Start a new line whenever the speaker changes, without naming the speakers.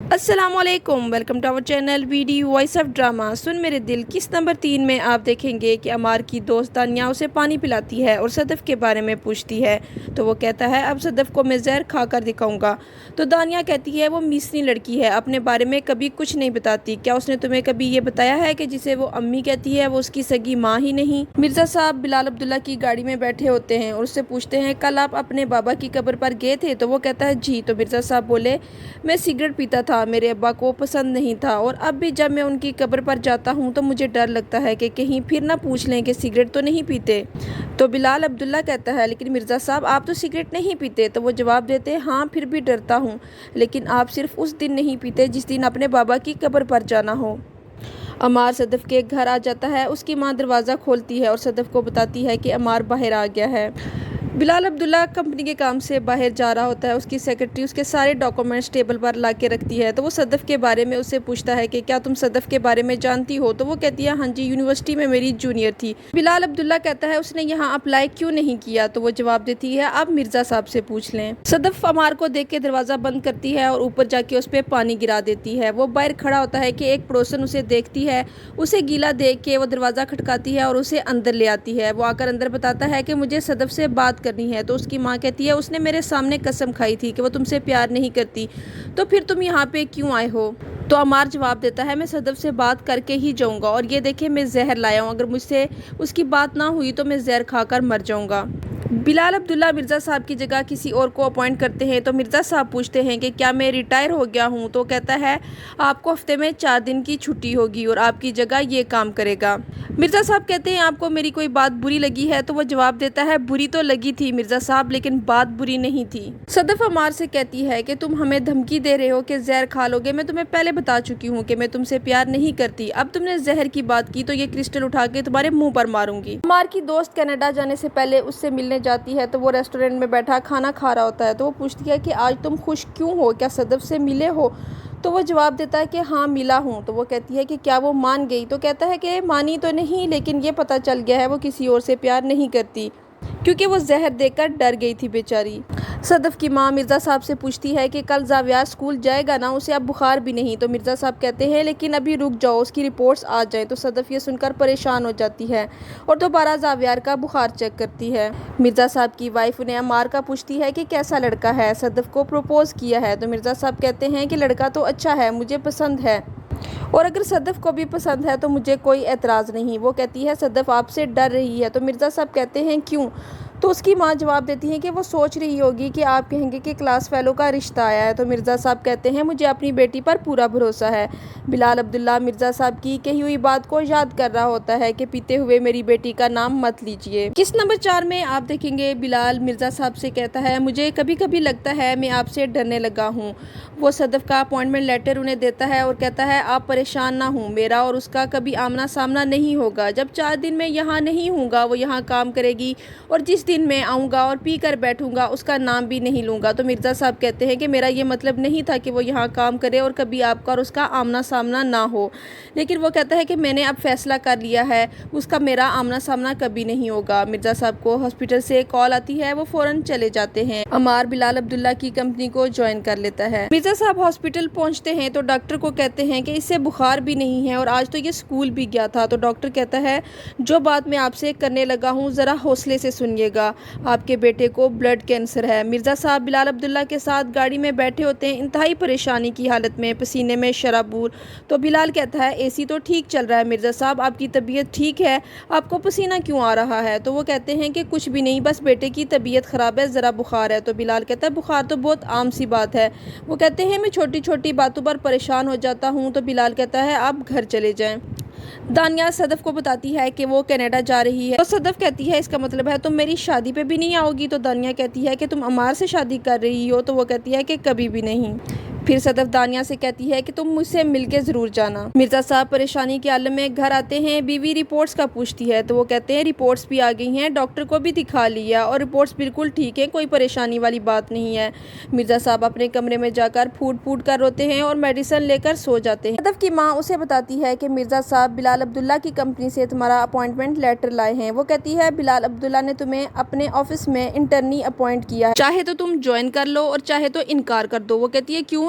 السلام علیکم، welcome to our channel ویڈی voice of drama. Sunn Mere Dil قسط نمبر 3 میں آپ دیکھیں گے کہ عمار کی دوست دانیہ اسے پانی پلاتی ہے اور صدف کے بارے میں پوچھتی ہے تو وہ کہتا ہے اب صدف کو میں زہر کھا کر دکھاؤں گا۔ تو دانیہ کہتی ہے وہ میسنی لڑکی ہے، اپنے بارے میں کبھی کچھ نہیں بتاتی، کیا اس نے تمہیں کبھی یہ بتایا ہے کہ جسے وہ امی کہتی ہے وہ اس کی سگی ماں ہی نہیں؟ مرزا صاحب بلال عبداللہ کی گاڑی میں بیٹھے ہوتے ہیں اور اس سے پوچھتے ہیں کل آپ اپنے بابا کی قبر پر گئے تھے؟ تو وہ کہتا ہے جی۔ تو مرزا صاحب بولے میں سگریٹ پیتا تھا، میرے ابا کو پسند نہیں تھا اور اب بھی جب میں ان کی قبر پر جاتا ہوں تو مجھے ڈر لگتا ہے کہ کہیں پھر نہ پوچھ لیں کہ سگریٹ تو نہیں پیتے۔ تو بلال عبداللہ کہتا ہے لیکن مرزا صاحب آپ تو سگریٹ نہیں پیتے؟ تو وہ جواب دیتے ہاں پھر بھی ڈرتا ہوں، لیکن آپ صرف اس دن نہیں پیتے جس دن اپنے بابا کی قبر پر جانا ہو۔ عمار صدف کے گھر آ جاتا ہے، اس کی ماں دروازہ کھولتی ہے اور صدف کو بتاتی ہے کہ عمار باہر آ گیا ہے۔ بلال عبداللہ کمپنی کے کام سے باہر جا رہا ہوتا ہے، اس کی سیکرٹری اس کے سارے ڈاکومنٹس ٹیبل پر لا کے رکھتی ہے تو وہ صدف کے بارے میں اسے پوچھتا ہے کہ کیا تم صدف کے بارے میں جانتی ہو؟ تو وہ کہتی ہے ہاں جی، یونیورسٹی میں میری جونیئر تھی۔ بلال عبداللہ کہتا ہے اس نے یہاں اپلائی کیوں نہیں کیا؟ تو وہ جواب دیتی ہے آپ مرزا صاحب سے پوچھ لیں۔ صدف عمار کو دیکھ کے دروازہ بند کرتی ہے اور اوپر جا کے اس پہ پانی گرا دیتی ہے۔ وہ باہر کھڑا ہوتا ہے کہ ایک پڑوسن اسے دیکھتی ہے، اسے گیلا دیکھ کے وہ دروازہ کھٹکاتی ہے اور اسے اندر لے آتی ہے۔ وہ آ کر اندر بتاتا ہے کہ مجھے صدف سے بات کرنی ہے تو اس کی ماں کہتی ہے اس نے میرے سامنے قسم کھائی تھی کہ وہ تم سے پیار نہیں کرتی، تو پھر تم یہاں پہ کیوں آئے ہو؟ تو عمار جواب دیتا ہے میں صدف سے بات کر کے ہی جاؤں گا اور یہ دیکھیں میں زہر لایا ہوں، اگر مجھ سے اس کی بات نہ ہوئی تو میں زہر کھا کر مر جاؤں گا۔ بلال عبداللہ مرزا صاحب کی جگہ کسی اور کو اپوائنٹ کرتے ہیں تو مرزا صاحب پوچھتے ہیں کہ کیا میں ریٹائر ہو گیا ہوں؟ تو کہتا ہے آپ کو ہفتے میں 4 دن کی چھٹی ہوگی اور آپ کی جگہ یہ کام کرے گا۔ مرزا صاحب کہتے ہیں آپ کو میری کوئی بات بری لگی ہے؟ تو وہ جواب دیتا ہے بری تو لگی تھی مرزا صاحب، لیکن بات بری نہیں تھی۔ صدف عمار سے کہتی ہے کہ تم ہمیں دھمکی دے رہے ہو کہ زہر کھا لو گے، میں تمہیں پہلے بتا چکی ہوں کہ میں تم سے پیار نہیں کرتی، اب تم نے زہر کی بات کی تو یہ کرسٹل اٹھا کے تمہارے منہ پر ماروں گی۔ عمار کی دوست کینیڈا جانے سے پہلے اس سے ملنے جاتی ہے تو وہ ریسٹورنٹ میں بیٹھا کھانا کھا رہا ہوتا ہے تو وہ پوچھتی ہے کہ آج تم خوش کیوں ہو، کیا صدف سے ملے ہو؟ تو وہ جواب دیتا ہے کہ ہاں ملا ہوں۔ تو وہ کہتی ہے کہ کیا وہ مان گئی؟ تو کہتا ہے کہ مانی تو نہیں، لیکن یہ پتہ چل گیا ہے وہ کسی اور سے پیار نہیں کرتی کیونکہ وہ زہر دے کر ڈر گئی تھی بیچاری۔ صدف کی ماں مرزا صاحب سے پوچھتی ہے کہ کل زاویار اسکول جائے گا نا، اسے اب بخار بھی نہیں؟ تو مرزا صاحب کہتے ہیں لیکن ابھی رک جاؤ، اس کی رپورٹس آ جائیں۔ تو صدف یہ سن کر پریشان ہو جاتی ہے اور دوبارہ زاویار کا بخار چیک کرتی ہے۔ مرزا صاحب کی وائف انہیں عمار کا پوچھتی ہے کہ کیسا لڑکا ہے، صدف کو پروپوز کیا ہے؟ تو مرزا صاحب کہتے ہیں کہ لڑکا تو اچھا ہے، مجھے پسند ہے اور اگر صدف کو بھی پسند ہے تو مجھے کوئی اعتراض نہیں۔ وہ کہتی ہے صدف آپ سے ڈر رہی ہے؟ تو مرزا صاحب کہتے ہیں کیوں؟ تو اس کی ماں جواب دیتی ہے کہ وہ سوچ رہی ہوگی کہ آپ کہیں گے کہ کلاس فیلو کا رشتہ آیا ہے۔ تو مرزا صاحب کہتے ہیں مجھے اپنی بیٹی پر پورا بھروسہ ہے۔ بلال عبداللہ مرزا صاحب کی کہی ہوئی بات کو یاد کر رہا ہوتا ہے کہ پیتے ہوئے میری بیٹی کا نام مت لیجیے۔ قسط نمبر 4 میں آپ دیکھیں گے بلال مرزا صاحب سے کہتا ہے مجھے کبھی کبھی لگتا ہے میں آپ سے ڈرنے لگا ہوں۔ وہ صدف کا اپوائنٹمنٹ لیٹر انہیں دیتا ہے اور کہتا ہے آپ پریشان نہ ہوں، میرا اور اس کا کبھی آمنا سامنا نہیں ہوگا، جب 4 دن میں یہاں نہیں ہوں گا وہ یہاں کام کرے گی اور جس دن میں آؤں گا اور پی کر بیٹھوں گا اس کا نام بھی نہیں لوں گا۔ تو مرزا صاحب کہتے ہیں کہ میرا یہ مطلب نہیں تھا کہ وہ یہاں کام کرے اور کبھی آپ کا اور اس کا آمنا سامنا نہ ہو، لیکن وہ کہتا ہے کہ میں نے اب فیصلہ کر لیا ہے، اس کا میرا آمنا سامنا کبھی نہیں ہوگا۔ مرزا صاحب کو ہاسپٹل سے کال آتی ہے، وہ فوراً چلے جاتے ہیں۔ عمار بلال عبداللہ کی کمپنی کو جوائن کر لیتا ہے۔ مرزا صاحب ہاسپٹل پہنچتے ہیں تو ڈاکٹر کو کہتے ہیں کہ اس سے بخار بھی نہیں ہے اور آج تو یہ اسکول بھی گیا تھا۔ تو ڈاکٹر کہتا ہے جو بات میں آپ سے کرنے لگا ہوں ذرا حوصلے سے سنیے گا، آپ کے بیٹے کو بلڈ کینسر ہے۔ مرزا صاحب بلال عبداللہ کے ساتھ گاڑی میں بیٹھے ہوتے ہیں، انتہائی پریشانی کی حالت میں، پسینے میں شرابور۔ تو بلال کہتا ہے اے سی تو ٹھیک چل رہا ہے مرزا صاحب، آپ کی طبیعت ٹھیک ہے؟ آپ کو پسینہ کیوں آ رہا ہے؟ تو وہ کہتے ہیں کہ کچھ بھی نہیں، بس بیٹے کی طبیعت خراب ہے، ذرا بخار ہے۔ تو بلال کہتا ہے بخار تو بہت عام سی بات ہے۔ وہ کہتے ہیں میں چھوٹی چھوٹی باتوں پر پریشان ہو جاتا ہوں۔ تو بلال کہتا ہے آپ گھر چلے جائیں۔ دانیہ صدف کو بتاتی ہے کہ وہ کینیڈا جا رہی ہے تو صدف کہتی ہے اس کا مطلب ہے تم میری شادی پہ بھی نہیں آؤ گی؟ تو دانیہ کہتی ہے کہ تم عمار سے شادی کر رہی ہو؟ تو وہ کہتی ہے کہ کبھی بھی نہیں۔ پھر صدف دانیہ سے کہتی ہے کہ تم مجھ سے مل کے ضرور جانا۔ مرزا صاحب پریشانی کے عالم میں گھر آتے ہیں، بیوی رپورٹس کا پوچھتی ہے تو وہ کہتے ہیں رپورٹس بھی آ گئی ہیں، ڈاکٹر کو بھی دکھا لیا اور رپورٹس بالکل ٹھیک ہے، کوئی پریشانی والی بات نہیں ہے۔ مرزا صاحب اپنے کمرے میں جا کر پھوٹ پھوٹ کر روتے ہیں اور میڈیسن لے کر سو جاتے ہیں۔ صدف کی ماں اسے بتاتی ہے کہ مرزا صاحب بلال عبداللہ کی کمپنی سے تمہارا اپوائنٹمنٹ لیٹر لائے ہیں۔ وہ کہتی ہے بلال عبداللہ نے تمہیں اپنے آفس میں انٹرنی اپوائنٹ کیا ہے، چاہے تو تم جوائن کر لو اور چاہے تو انکار کر دو۔ وہ کہتی ہے کیوں